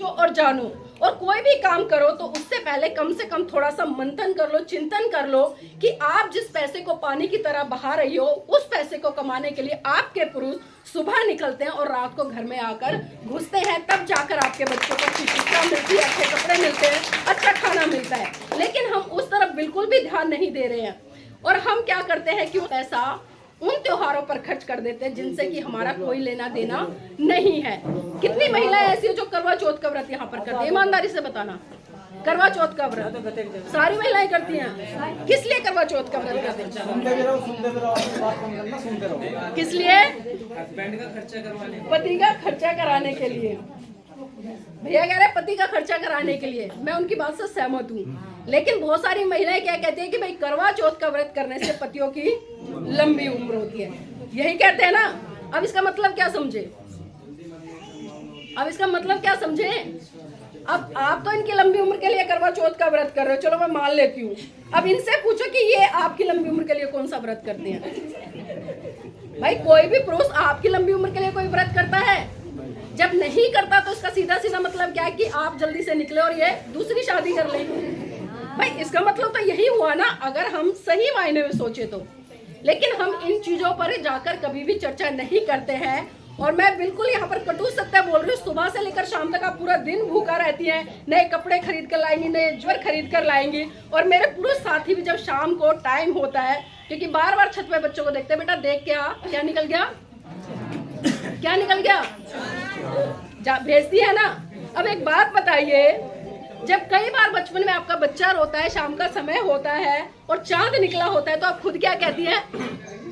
सोचो और जानो, और कोई भी काम करो तो उससे पहले कम से कम थोड़ा सा मंथन कर लो, चिंतन कर लो कि आप जिस पैसे को पानी की तरह बहा रही हो, उस पैसे को कमाने के लिए आपके पुरुष सुबह निकलते हैं और रात को घर में आकर घुसते हैं, तब जाकर आपके बच्चों को अच्छी शिक्षा मिलती है, अच्छे कपड़े मिलते हैं, अच्छा खाना मिलता है। लेकिन हम उस तरफ बिल्कुल भी ध्यान नहीं दे रहे हैं, और हम क्या करते हैं कि पैसा उन त्योहारों पर खर्च कर देते हैं जिनसे कि हमारा कोई लेना देना नहीं है। कितनी महिलाएं ऐसी है जो करवा चौथ का व्रत यहाँ पर करती है? ईमानदारी से बताना, करवा चौथ का व्रत सारी महिलाएं करती हैं। किस लिए करवा चौथ का व्रत करते हैं? किस लिए? पति का खर्चा कराने के लिए। भैया कह रहे पति का खर्चा कराने के लिए, मैं उनकी बात से सहमत हूँ। लेकिन बहुत सारी महिलाएं क्या कहती हैं कि भाई करवा चौथ का व्रत करने से पतियों की लंबी उम्र होती है, यही कहते हैं ना। अब इसका मतलब क्या समझे? अब इसका मतलब क्या समझे? अब आप तो इनकी लंबी उम्र के लिए करवा चौथ का व्रत कर रहे हो, चलो मैं मान लेती हूँ। अब इनसे पूछो कि ये आपकी लंबी उम्र के लिए कौन सा व्रत करते हैं? भाई कोई भी पुरुष आपकी लंबी उम्र के लिए कोई व्रत करता है? जब नहीं करता तो इसका सीधा सीधा मतलब क्या है कि आप जल्दी से निकले और ये दूसरी शादी कर ले। भाई इसका मतलब तो यही हुआ ना, अगर हम सही मायने में सोचे तो। लेकिन हम इन चीजों पर जाकर कभी भी चर्चा नहीं करते हैं, और मैं बिल्कुल यहाँ पर कटु सत्य बोल रही हूँ। सुबह से लेकर शाम तक आप पूरा दिन भूखा रहती हैं, नए कपड़े खरीद कर लाएंगी, नए ज्वर खरीद कर लाएंगी, और मेरे पुरुष साथी भी जब शाम को टाइम होता है, क्योंकि बार बार छत पे बच्चों को देखते हैं, बेटा देख क्या निकल गया, क्या निकल गया, भेजती है ना। अब एक बात बताइए, जब कई बार बचपन में आपका बच्चा रोता है, शाम का समय होता है और चांद निकला होता है, तो आप खुद क्या कहती हैं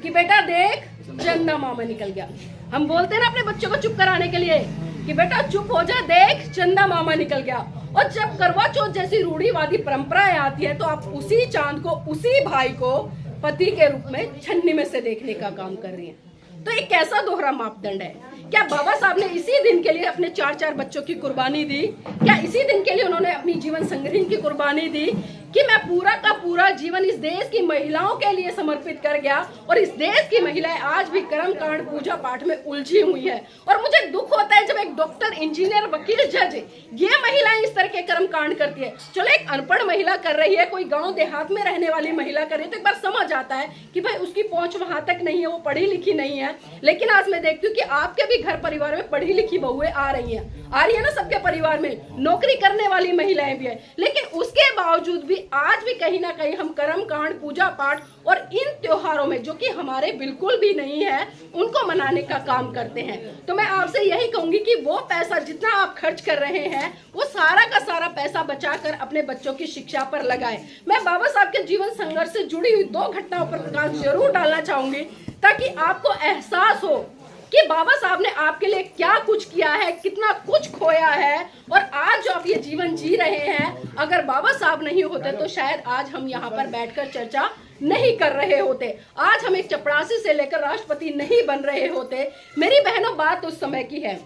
कि बेटा देख चंदा मामा निकल गया। हम बोलते हैं ना अपने बच्चों को चुप कराने के लिए कि बेटा चुप हो जा, देख चंदा मामा निकल गया। और जब करवा चौथ जैसी रूढ़िवादी परंपराएं आती है तो आप उसी चांद को, उसी भाई को पति के रूप में छन्नी में से देखने का काम कर रही हैं। तो एक कैसा दोहरा मापदंड है? क्या बाबा साहब ने इसी दिन के लिए अपने 4-4 बच्चों की कुर्बानी दी? क्या इसी दिन के लिए उन्होंने अपनी जीवन संग्रहण की कुर्बानी दी कि मैं पूरा का पूरा जीवन इस देश की महिलाओं के लिए समर्पित कर गया, और इस देश की महिलाएं आज भी कर्म कांड पूजा पाठ में उलझी हुई है। और मुझे दुख होता है जब एक डॉक्टर, इंजीनियर, वकील, जज, ये महिलाएं इस तरह के कर्म कांड करती है। चलो एक अनपढ़ महिला कर रही है, कोई गाँव देहात में रहने वाली महिला कर रही है, तो एक बार समझ आता है कि भाई उसकी पहुंच वहां तक नहीं है, वो पढ़ी लिखी नहीं है। लेकिन आज मैं देखती हूँ कि आपके भी घर परिवार में पढ़ी लिखी बहुएं आ रही है ना, सबके परिवार में नौकरी करने वाली महिलाएं भी है। लेकिन उसके बावजूद भी आज भी कहीं ना कहीं हम कर्म कांड, पूजा पाठ और इन त्योहारों में, जो कि हमारे बिल्कुल भी नहीं है, उनको मनाने का काम करते हैं। तो मैं आपसे यही कहूंगी कि वो पैसा जितना आप खर्च कर रहे हैं, वो सारा का सारा पैसा बचाकर अपने बच्चों की शिक्षा पर लगाएं। मैं बाबा साहब के जीवन संघर्ष से जुड़ी हुई 2 घटनाओं पर प्रकाश जरूर डालना चाहूंगी, ताकि आपको एहसास हो कि बाबा साहब ने आपके लिए क्या कुछ किया है, कितना कुछ खोया है, और आज जो आप ये जीवन जी रहे हैं, अगर बाबा साहब नहीं होते तो शायद आज हम यहाँ पर बैठकर चर्चा नहीं कर रहे होते, आज हम एक चपरासी से लेकर राष्ट्रपति नहीं बन रहे होते। मेरी बहनों, बात उस समय की है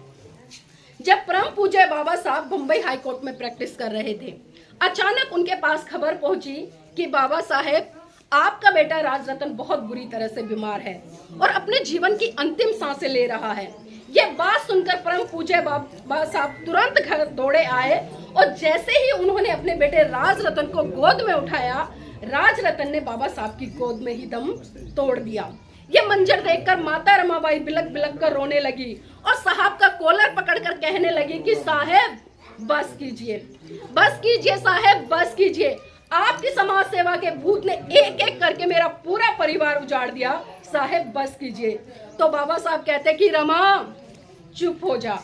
जब परम पूज्य बाबा साहब बम्बई हाई कोर्ट में प्रैक्टिस कर रहे थे। अचानक उनके पास खबर पहुंची कि बाबा साहेब, आपका बेटा राज रतन बहुत बुरी तरह से बीमार है और अपने जीवन की अंतिम सांसें ले रहा है। यह बात सुनकर परम पूज्य बाबा साहब तुरंत घर दौड़े आए, और जैसे ही उन्होंने अपने बेटे राज रतन को गोद में उठाया, राज रतन ने बाबा साहब की गोद में ही दम तोड़ दिया। यह मंजर देखकर माता रमाबाई बिलक बिलक कर रोने लगी और साहब का कॉलर पकड़कर कहने लगी कि साहेब बस कीजिए साहेब, बस कीजिए। आपकी समाज सेवा के भूत ने एक एक करके मेरा पूरा परिवार उजाड़ दिया, साहेब बस कीजिए। तो बाबा साहब कहते कि रमा चुप हो जा,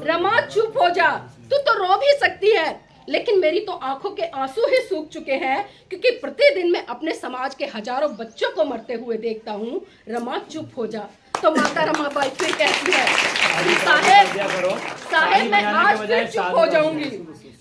रमा चुप हो जा, तू तो रो भी सकती है, लेकिन मेरी तो आंखों के आंसू ही सूख चुके हैं, क्योंकि प्रतिदिन मैं अपने समाज के हजारों बच्चों को मरते हुए देखता हूँ। रमा चुप हो जा। तो माता रमाबाई फिर कहती है, साहेब मैं आज फिर चुप हो जाऊंगी,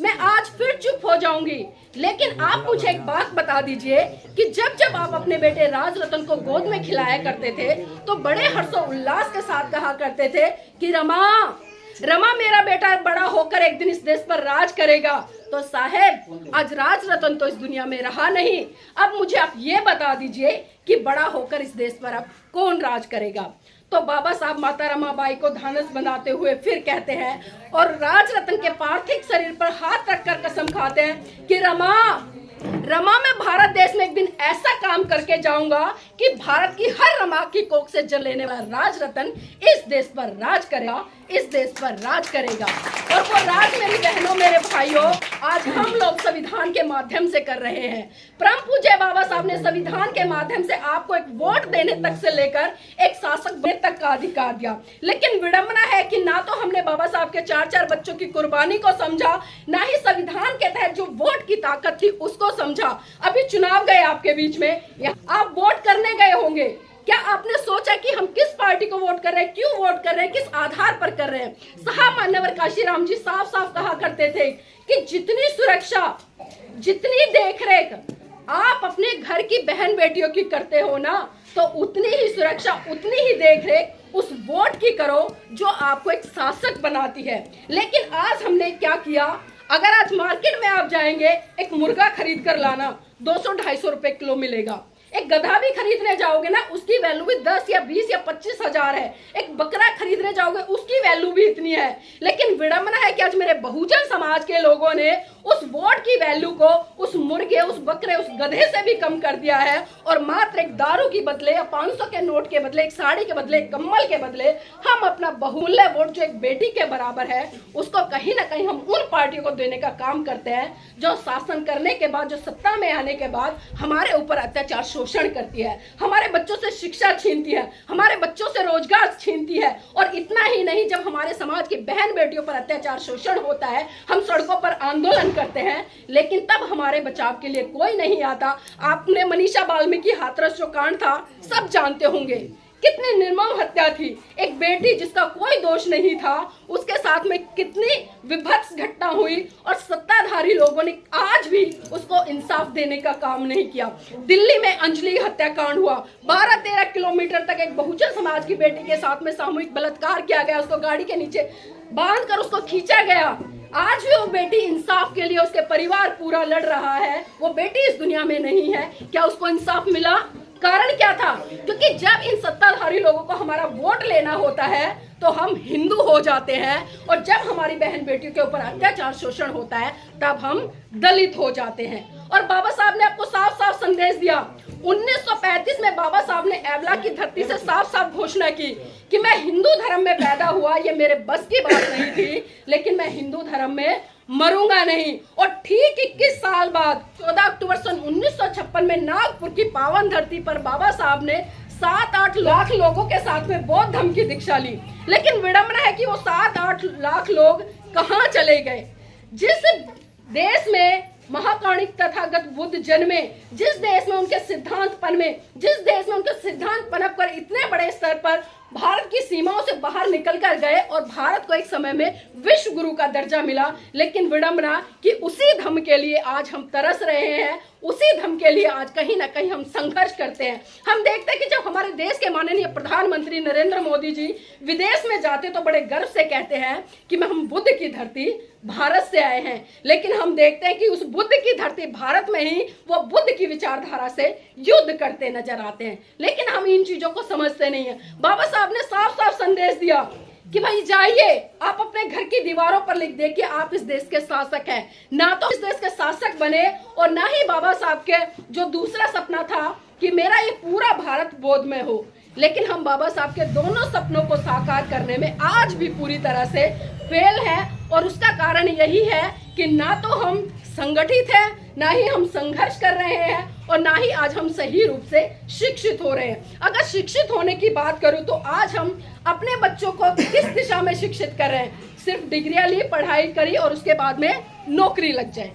मैं आज फिर चुप हो जाऊंगी। लेकिन आप मुझे एक बात बता दीजिए कि जब जब आप अपने बेटे राज रतन को गोद में खिलाया करते थे, तो बड़े हर्षोल्लास के साथ कहा करते थे कि रमा मेरा बेटा बड़ा होकर एक दिन इस देश पर राज करेगा। तो साहेब आज राज रतन तो इस दुनिया में रहा नहीं, अब मुझे आप ये बता दीजिए कि बड़ा होकर इस देश पर अब कौन राज करेगा। तो बाबा साहब माता रमाबाई को धानस बनाते हुए फिर कहते हैं और राज रतन के पार्थिव शरीर पर हाथ रखकर कसम खाते हैं कि रमा मैं भारत देश में एक दिन ऐसा काम करके जाऊंगा कि भारत की हर रमा की कोख से जल लेने वाला राज रतन इस देश पर राज करेगा, इस देश पर राज करेगा। और वो राज मेरी बहनों, मेरे भाइयों, आज हम लोग संविधान के माध्यम से कर रहे हैं। परम पूज्य बाबा साहब ने संविधान के माध्यम से आपको एक वोट देने तक से लेकर एक शासक बनने तक का अधिकार दिया, लेकिन विडंबना है कि ना तो हमने बाबा साहब के 4-4 बच्चों की कुर्बानी को समझा, ना ही संविधान के तहत जो वोट की ताकत थी उसको समझा। अभी चुनाव गए आपके बीच में, आप वोट करने गए होंगे, क्या आपने सोचा कि हम किस पार्टी को वोट कर रहे हैं, क्यों वोट कर रहे हैं, किस आधार पर कर रहे हैं? साहब मान्यवर काशीराम जी साफ साफ कहा करते थे कि जितनी सुरक्षा, जितनी देखरेख आप अपने घर की बहन बेटियों की करते हो ना, तो उतनी ही सुरक्षा, उतनी ही देखरेख उस वोट की करो जो आपको एक शासक बनाती है। लेकिन आज हमने क्या किया, अगर आज मार्केट में आप जाएंगे, एक मुर्गा खरीद कर लाना 200-250 रुपए किलो मिलेगा। एक गधा भी खरीदने जाओगे ना, उसकी वैल्यू भी 10 या 20 या 25 हजार है। एक बकरा खरीदने जाओगे, उसकी वैल्यू भी इतनी है। लेकिन विडंबना है कि आज मेरे बहुजन समाज के लोगों ने उस वोट की वैल्यू को उस मुर्गे, उस बकरे, उस गधे से भी कम कर दिया है और मात्र एक दारू के बदले या 500 के नोट के बदले, एक साड़ी के बदले, एक कम्बल के बदले हम अपना बहुमूल्य वोट जो एक बेटी के बराबर है, उसको कहीं ना कहीं हम उन पार्टियों को देने का काम करते हैं जो शासन करने के बाद, जो सत्ता में आने के बाद हमारे ऊपर अत्याचार, शोषण करती है, हमारे बच्चों से शिक्षा छीनती है, हमारे बच्चों से रोजगार छीनती है। और इतना ही नहीं, जब हमारे समाज की बहन बेटियों पर अत्याचार, शोषण होता है, हम सड़कों पर आंदोलन करते हैं, लेकिन तब हमारे बचाव के लिए कोई नहीं आता। आपने मनीषा बाल्मीकि हाथरस जो कांड था सब जानते होंगे, कितनी निर्मम हत्या थी। एक बेटी जिसका कोई दोष नहीं था, उसके साथ में कितनी विभत्स घटना हुई और सत्ताधारी लोगों ने आज भी उसको इंसाफ देने का काम नहीं किया। दिल्ली में अंजलि हत्याकांड हुआ, 12-13 किलोमीटर तक एक बहुजन समाज की बेटी के साथ में सामूहिक बलात्कार किया गया, उसको गाड़ी के नीचे बांध कर उसको खींचा गया। आज भी वो बेटी इंसाफ के लिए, उसके परिवार पूरा लड़ रहा है, वो बेटी इस दुनिया में नहीं है। क्या उसको इंसाफ मिला? कारण क्या था? क्योंकि जब इन सत्ताधारी लोगों को हमारा वोट लेना होता है तो हम हिंदू हो जाते हैं, और जब हमारी बहन बेटियों के ऊपर अत्याचार, शोषण होता है, तब हम दलित हो जाते हैं। और बाबा साहब ने आपको साफ साफ संदेश दिया। 1935 में बाबा साहब ने एवला की धरती से साफ साफ घोषणा की कि मैं हिंदू धर्म में पैदा हुआ, ये मेरे बस की बात नहीं थी, लेकिन मैं हिंदू धर्म में मरूंगा नहीं। और ठीक 21 साल बाद 14 अक्टूबर सन 1956 में नागपुर की पावन धरती पर बाबा साहब ने 7-8 लाख लोगों के साथ में बौद्ध धर्म की दीक्षा ली। लेकिन विडंबना है कि वो 7-8 लाख लोग कहाँ चले गए? जिस देश में महाकाणिक तथागत बुद्ध जन्मे, जिस देश में उनके सिद्धांत पनमे, जिस देश में उनके सिद्धांत पनप कर इतने बड़े स्तर पर भारत की सीमाओं से बाहर निकल कर गए और भारत को एक समय में विश्व गुरु का दर्जा मिला, लेकिन विडंबना कि उसी धर्म के लिए आज हम तरस रहे हैं, उसी धर्म के लिए आज कहीं ना कहीं हम संघर्ष करते हैं। हम देखते हैं कि जब हमारे देश के माननीय प्रधानमंत्री नरेंद्र मोदी जी विदेश में जाते तो बड़े गर्व से कहते हैं कि हम बुद्ध की धरती भारत से आए हैं, लेकिन हम देखते हैं कि उस बुद्ध की धरती भारत में ही वो बुद्ध की विचारधारा से युद्ध करते नजर आते हैं। लेकिन हम इन चीजों को समझते नहीं है। बाबा साहब ने साफ साफ संदेश दिया कि भाई जाइए, आप अपने घर की दीवारों पर लिख दे कि आप इस देश के शासक हैं। ना तो इस देश के शासक बने और ना ही बाबा साहब के जो दूसरा सपना था कि मेरा ये पूरा भारत बौद्ध में हो, लेकिन हम बाबा साहब के दोनों सपनों को साकार करने में आज भी पूरी तरह से फेल है। और उसका कारण यही है कि ना तो हम संगठित हैं, ना ही हम संघर्ष कर रहे हैं, और ना ही आज हम सही रूप से शिक्षित हो रहे हैं। अगर शिक्षित होने की बात करूं तो आज हम अपने बच्चों को किस दिशा में शिक्षित कर रहे हैं? सिर्फ डिग्रियां ली, पढ़ाई करी और उसके बाद में नौकरी लग जाए,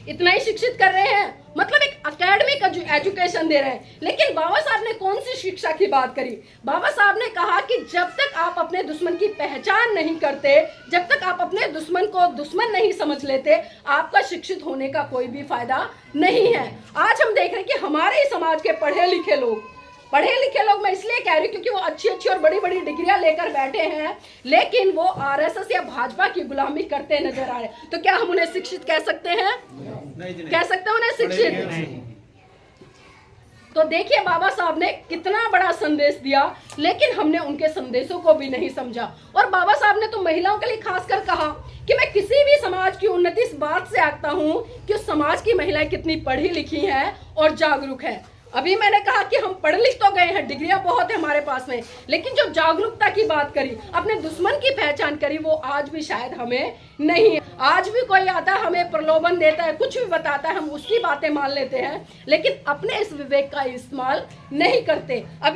इतना ही शिक्षित कर रहे हैं, मतलब एक एकेडमिक एजुकेशन दे रहे हैं। लेकिन बाबा साहब ने कौन सी शिक्षा की बात करी? बाबा साहब ने कहा कि जब तक आप अपने दुश्मन की पहचान नहीं करते, जब तक आप अपने दुश्मन को दुश्मन नहीं समझ लेते, आपका शिक्षित होने का कोई भी फायदा नहीं है। आज हम देख रहे हैं कि हमारे ही समाज के पढ़े लिखे लोग मैं इसलिए कह रही हूँ क्योंकि वो अच्छी अच्छी और बड़ी बड़ी डिग्रियां लेकर बैठे हैं, लेकिन वो आरएसएस या भाजपा की गुलामी करते नजर आ रहे हैं। तो क्या हम उन्हें शिक्षित कह सकते हैं? कह सकते हैं उन्हें शिक्षित? तो देखिए बाबा साहब ने कितना बड़ा संदेश दिया, लेकिन हमने उनके संदेशों को भी नहीं समझा। और बाबा साहब ने तो महिलाओं के लिए खासकर कहा कि मैं किसी भी समाज की उन्नति इस बात से आंकता हूं कि उस समाज की महिलाएं कितनी पढ़ी लिखी हैं और जागरूक है। अभी मैंने कहा कि हम पढ़ लिख तो गए हैं, डिग्रियां बहुत है हमारे पास में, लेकिन जो जागरूकता की बात करी, अपने दुश्मन की पहचान करी, वो आज भी शायद हमें नहीं है। आज भी कोई आता है, हमें प्रलोभन देता है, कुछ भी बताता है, हम उसकी बातें मान लेते हैं, लेकिन अपने इस विवेक का इस्तेमाल नहीं करते। अभी